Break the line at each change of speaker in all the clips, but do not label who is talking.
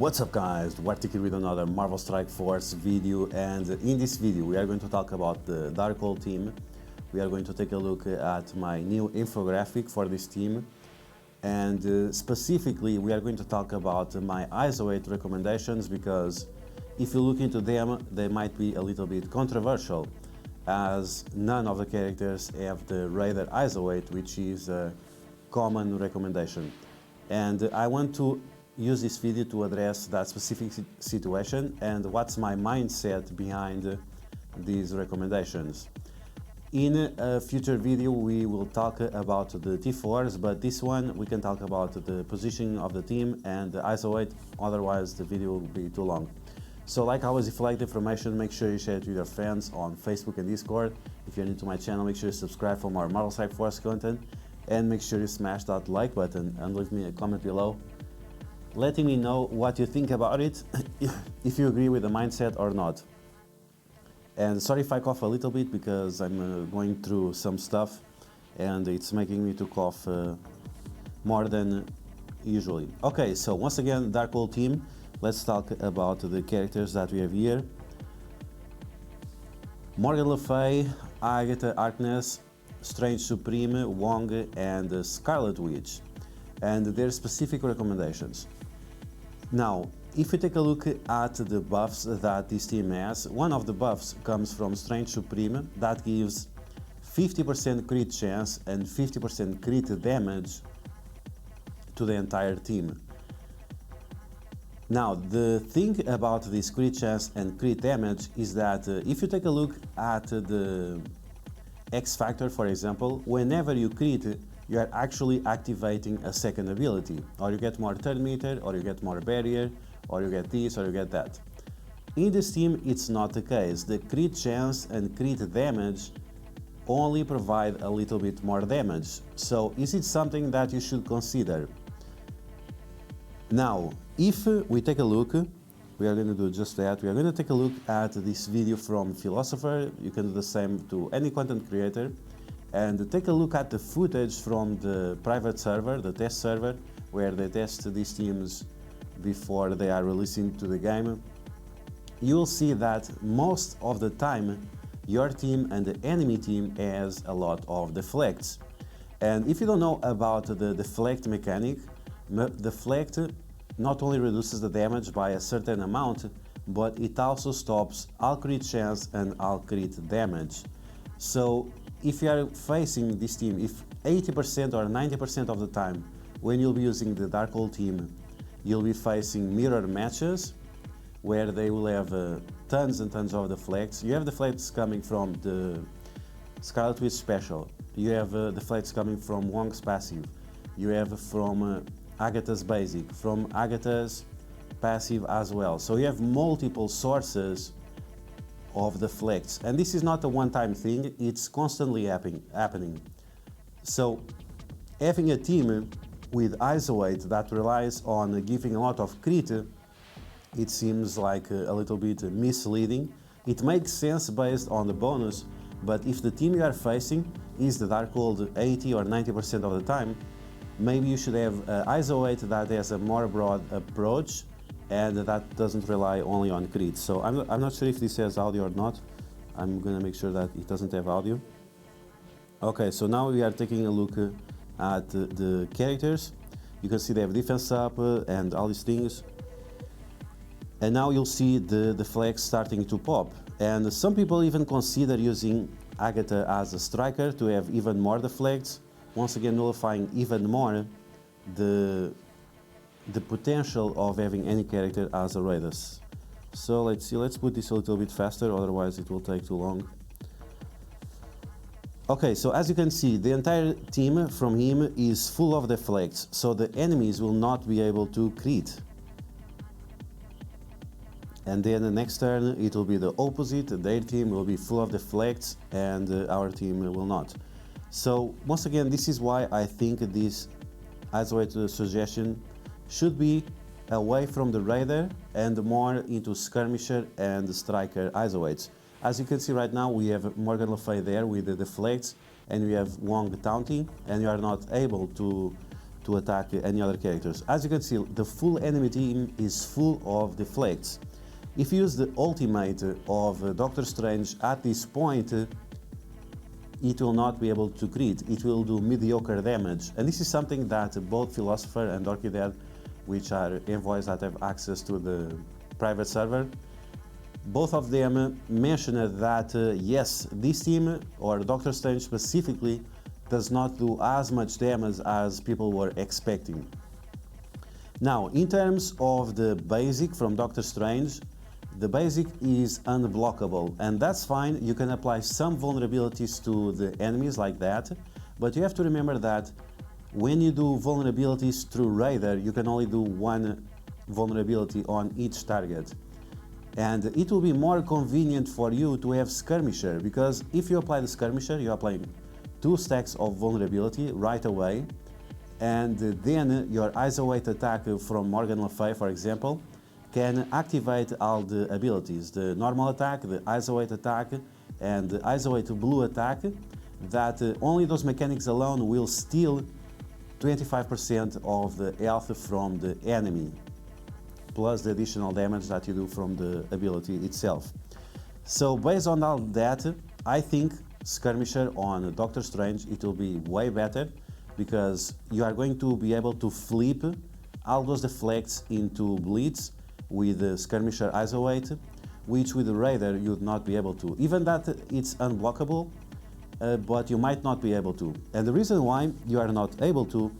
What's up guys, DuArktik with another Marvel Strike Force video, and in this video we are going to talk about the DARKHOLD team. We are going to take a look at my new infographic for this team, and specifically we are going to talk about my ISO 8 recommendations, because if you look into them they might be a little bit controversial, as none of the characters have the Raider ISO 8, which is a common recommendation. And I want to use this video to address that specific situation and what's my mindset behind these recommendations. In a future video we will talk about the T4s, but this one we can talk about the positioning of the team and the ISO 8, otherwise the video will be too long. So like always, if you like the information, make sure you share it with your friends on Facebook and Discord. If you're new to my channel, make sure you subscribe for more Marvel Strike Force content, and make sure you smash that like button and leave me a comment below letting me know what you think about it, if you agree with the mindset or not. And sorry if I cough a little bit, because I'm going through some stuff and it's making me to cough more than usually. Okay, so once again, DARKHOLD team, let's talk about the characters that we have here. Morgan Le Fay, Agatha Harkness, Strange Supreme, Wong, and Scarlet Witch, and their specific recommendations. Now, if you take a look at the buffs that this team has, one of the buffs comes from Strange Supreme that gives 50% crit chance and 50% crit damage to the entire team. Now, the thing about this crit chance and crit damage is that if you take a look at the X Factor, for example, whenever you crit, you are actually activating a second ability, or you get more turn meter, or you get more barrier, or you get this, or you get that. In this team it's not the case. The crit chance and crit damage only provide a little bit more damage. So is it something that you should consider? Now, if we take a look, we are going to do just that. We are going to take a look at this video from Philosopher. You can do the same to any content creator, and take a look at the footage from the private server, the test server, where they test these teams before they are releasing to the game. You will see that most of the time your team and the enemy team has a lot of deflects. And if you don't know about the deflect mechanic, deflect not only reduces the damage by a certain amount, but it also stops all crit chance and all crit damage. So if you are facing this team, if 80% or 90% of the time when you'll be using the DARKHOLD team, you'll be facing mirror matches where they will have tons and tons of deflects. You have deflects coming from the Scarlet Witch special, you have deflects coming from Wong's passive, you have from Agatha's basic, from Agatha's passive as well. So you have multiple sources of deflects, and this is not a one-time thing, it's constantly happening. So having a team with ISO 8 that relies on giving a lot of crit, it seems like a little bit misleading. It makes sense based on the bonus, but if the team you are facing is the DARKHOLD 80 or 90% of the time, maybe you should have ISO 8 that has a more broad approach and that doesn't rely only on crit. So I'm not sure if this has audio or not. I'm gonna make sure that it doesn't have audio. Okay, so now we are taking a look at the characters. You can see they have defense up and all these things. And now you'll see the deflects starting to pop. And some people even consider using Agatha as a striker to have even more deflects, once again nullifying even more the potential of having any character as a Raider. So let's see, let's put this a little bit faster, otherwise it will take too long. Okay, so as you can see, the entire team from him is full of deflects, so the enemies will not be able to crit. And then the next turn it will be the opposite, their team will be full of deflects and our team will not. So once again, this is why I think this ISO 8 suggestion should be away from the Raider and more into Skirmisher and Striker ISO 8s. As you can see right now, we have Morgan Le Fay there with the deflects, and we have Wong taunting, and you are not able to to attack any other characters. As you can see, the full enemy team is full of Deflects. If you use the ultimate of Doctor Strange at this point, it will not be able to crit, it will do mediocre damage. And this is something that both Philosopher and Orchid, which are envoys that have access to the private server, both of them mentioned that yes, this team, or Doctor Strange specifically, does not do as much damage as people were expecting. Now, in terms of the basic from Doctor Strange, the basic is unblockable, and that's fine. You can apply some vulnerabilities to the enemies like that, but you have to remember that when you do vulnerabilities through Raider, you can only do one vulnerability on each target. And it will be more convenient for you to have Skirmisher, because if you apply the Skirmisher, you're applying 2 stacks of vulnerability right away, and then your isolate attack from Morgan Le Fay, for example, can activate all the abilities, the normal attack, the isolate attack, and the isolate blue attack, that only those mechanics alone will steal 25% of the health from the enemy, plus the additional damage that you do from the ability itself. So based on all that, I think Skirmisher on Doctor Strange, it will be way better, because you are going to be able to flip all those deflects into bleeds with the Skirmisher isolate, which with the Raider you would not be able to. Even that it's unblockable, but you might not be able to. And the reason why you are not able to,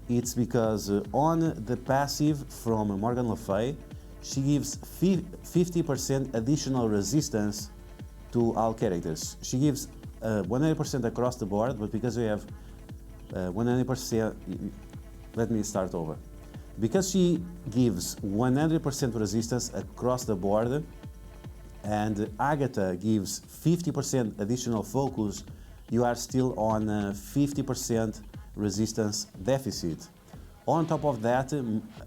it's because on the passive from Morgan Le Fay, she gives 50% additional resistance to all characters. She gives 100% across the board, but because we have 100%, let me start over. Because she gives 100% resistance across the board, and Agatha gives 50% additional focus, you are still on a 50% resistance deficit. On top of that,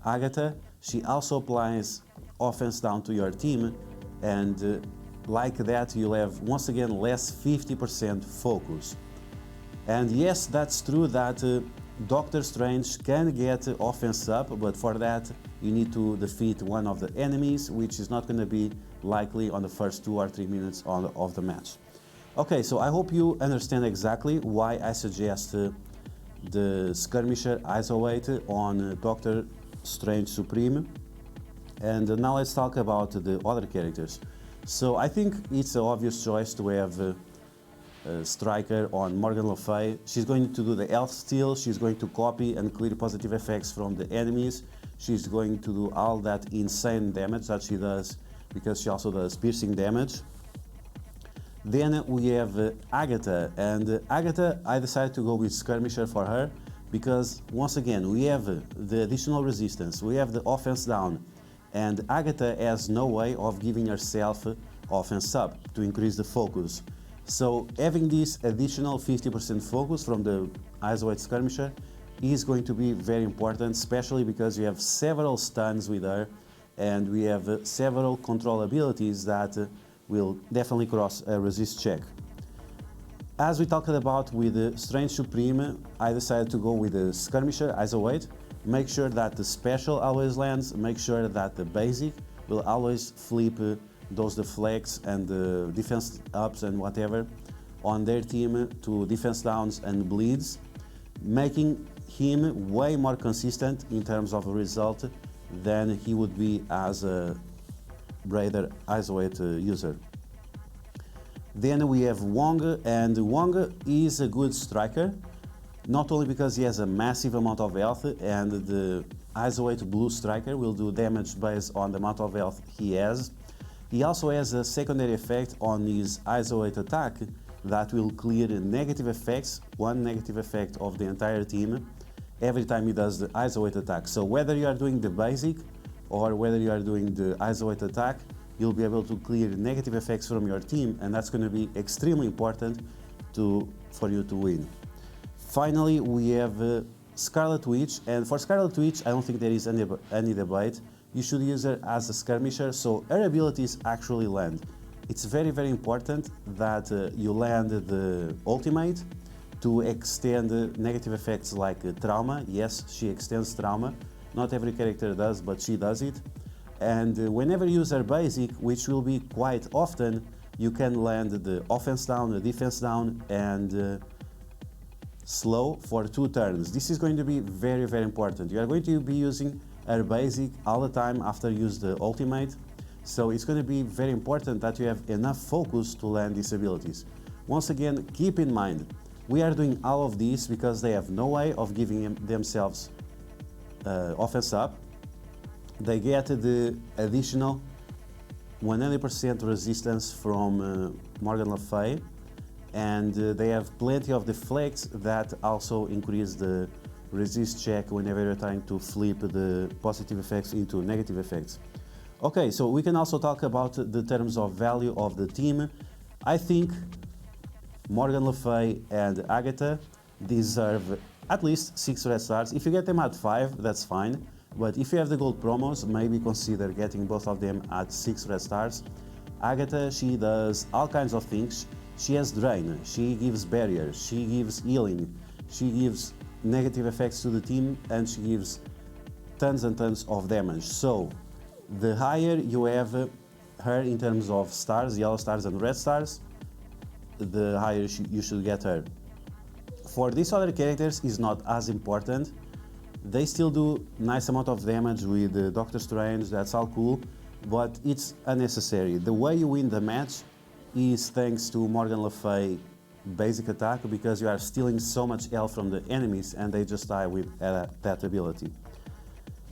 Agatha, she also applies offense down to your team, and like that you'll have once again less 50% focus. And yes, that's true that Doctor Strange can get offense up, but for that you need to defeat one of the enemies, which is not going to be likely on the first 2 or 3 minutes of the match. Okay, so I hope you understand exactly why I suggest the Skirmisher isolate on Doctor Strange Supreme. And now let's talk about the other characters. So I think it's an obvious choice to have Striker on Morgan Le Fay. She's going to do the health steal, she's going to copy and clear positive effects from the enemies, she's going to do all that insane damage that she does, because she also does piercing damage. Then we have Agatha, and Agatha, I decided to go with Skirmisher for her, because once again we have the additional resistance, we have the offense down, and Agatha has no way of giving herself offense up to increase the focus. So having this additional 50% focus from the isolate Skirmisher is going to be very important, especially because you have several stuns with her, and we have several control abilities that will definitely cross a resist check. As we talked about with the Strange Supreme, I decided to go with the Skirmisher isolate. Make sure that the special always lands, make sure that the basic will always flip those deflects and the defense ups and whatever on their team to defense downs and bleeds, making him way more consistent in terms of result than he would be as a Raider isolate user. Then we have Wong, and Wong is a good striker, not only because he has a massive amount of health, and the isolate blue striker will do damage based on the amount of health he has. He also has a secondary effect on his isolate attack that will clear negative effects, one negative effect of the entire team, every time he does the isolate attack. So whether you are doing the basic or whether you are doing the isolate attack, you'll be able to clear negative effects from your team, and that's going to be extremely important for you to win. Finally, we have Scarlet Witch, and for Scarlet Witch, I don't think there is any debate. You should use her as a Skirmisher, so her abilities actually land. It's very, very important that you land the ultimate, to extend negative effects like trauma. Yes, she extends trauma. Not every character does, but she does it. And whenever you use her basic, which will be quite often, you can land the offense down, the defense down, and slow for 2 turns. This is going to be very, very important. You are going to be using her basic all the time after you use the ultimate. So it's going to be very important that you have enough focus to land these abilities. Once again, keep in mind, we are doing all of this because they have no way of giving themselves offense up. They get the additional 100% resistance from Morgan Le Fay, and they have plenty of deflects that also increase the resist check whenever you're trying to flip the positive effects into negative effects. Okay, so we can also talk about the terms of value of the team. I think Morgan Le Fay and Agatha deserve at least 6 red stars. If you get them at 5, that's fine. But if you have the gold promos, maybe consider getting both of them at 6 red stars. Agatha, she does all kinds of things. She has drain, she gives barrier, she gives healing, she gives negative effects to the team, and she gives tons and tons of damage. So the higher you have her in terms of stars, yellow stars and red stars, the higher you should get her. For these other characters, is not as important. They still do nice amount of damage with Doctor Strange, that's all cool, but it's unnecessary. The way you win the match is thanks to Morgan Le Fay basic attack, because you are stealing so much health from the enemies and they just die with that ability.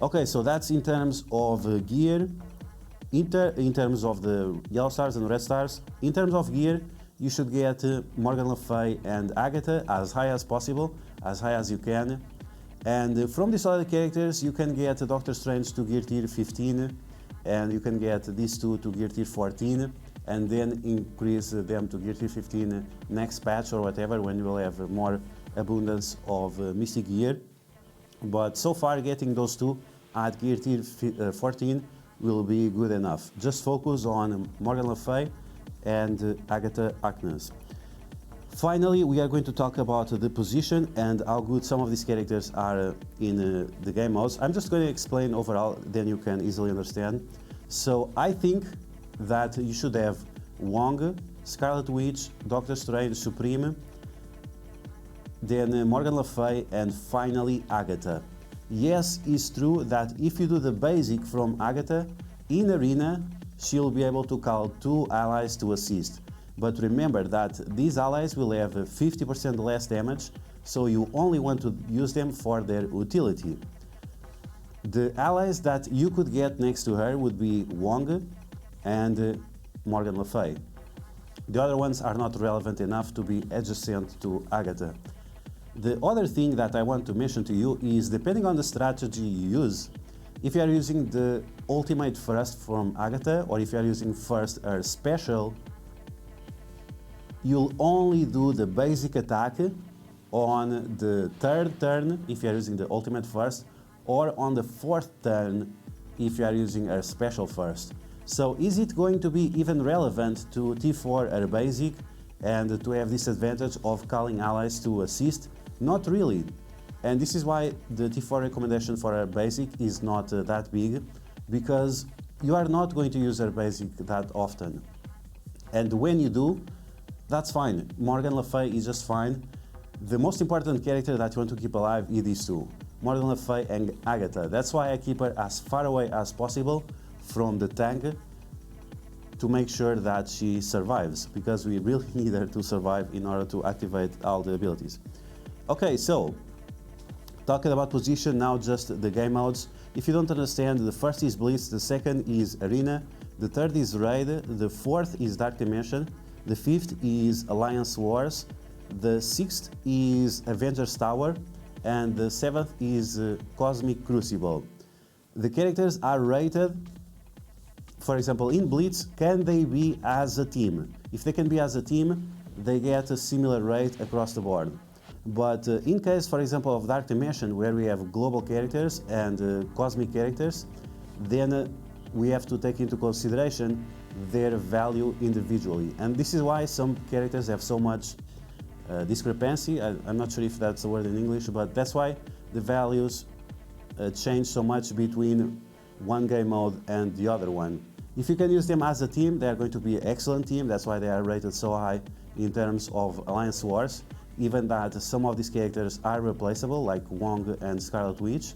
Okay, so that's in terms of gear. In terms of the yellow stars and red stars, in terms of gear, you should get Morgan Le Fay and Agatha as high as possible, as high as you can. And from these other characters, you can get Doctor Strange to gear tier 15, and you can get these two to gear tier 14, and then increase them to gear tier 15 next patch or whatever, when you will have more abundance of Mystic gear. But so far, getting those two at gear tier 14 will be good enough. Just focus on Morgan Le Fay and Agatha Harkness. Finally, we are going to talk about the position and how good some of these characters are in the game modes. I'm just going to explain overall, then you can easily understand. So I think that you should have Wong, Scarlet Witch, Doctor Strange, Supreme, then Morgan Le Fay, and finally Agatha. Yes, it's true that if you do the basic from Agatha, in Arena, she'll be able to call 2 allies to assist. But remember that these allies will have 50% less damage, so you only want to use them for their utility. The allies that you could get next to her would be Wong and Morgan Le Fay. The other ones are not relevant enough to be adjacent to Agatha. The other thing that I want to mention to you is, depending on the strategy you use, if you are using the ultimate first from Agatha, or if you are using first her special, you'll only do the basic attack on the 3rd turn if you are using the ultimate first, or on the 4th turn if you are using her special first. So is it going to be even relevant to T4 her basic and to have this advantage of calling allies to assist? Not really. And this is why the T4 recommendation for her basic is not that big, because you are not going to use her basic that often. And when you do, that's fine. Morgan Le Fay is just fine. The most important character that you want to keep alive is these two, Morgan Le Fay and Agatha. That's why I keep her as far away as possible from the tank, to make sure that she survives, because we really need her to survive in order to activate all the abilities. Okay, so talking about position, now just the game modes. If you don't understand, the first is Blitz, the second is Arena, the third is Raid, the fourth is Dark Dimension, the 5th is Alliance Wars, the 6th is Avengers Tower, and the 7th is Cosmic Crucible. The characters are rated, for example, in Blitz, can they be as a team? If they can be as a team, they get a similar rate across the board. But in case, for example, of Dark Dimension, where we have global characters and cosmic characters, then we have to take into consideration their value individually. And this is why some characters have so much discrepancy. I'm not sure if that's a word in English, but that's why the values change so much between one game mode and the other one. If you can use them as a team, they are going to be an excellent team. That's why they are rated so high in terms of Alliance Wars. Even that some of these characters are replaceable, like Wong and Scarlet Witch.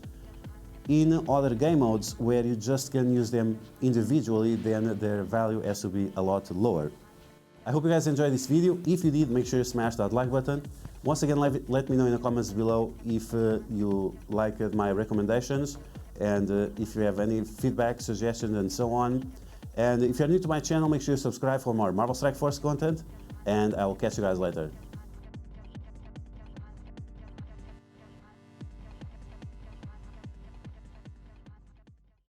In other game modes where you just can use them individually, then their value has to be a lot lower. I hope you guys enjoyed this video. If you did, make sure you smash that like button. Once again, let me know in the comments below if you liked my recommendations and if you have any feedback, suggestions and so on. And if you're new to my channel, make sure you subscribe for more Marvel Strike Force content, and I will catch you guys later.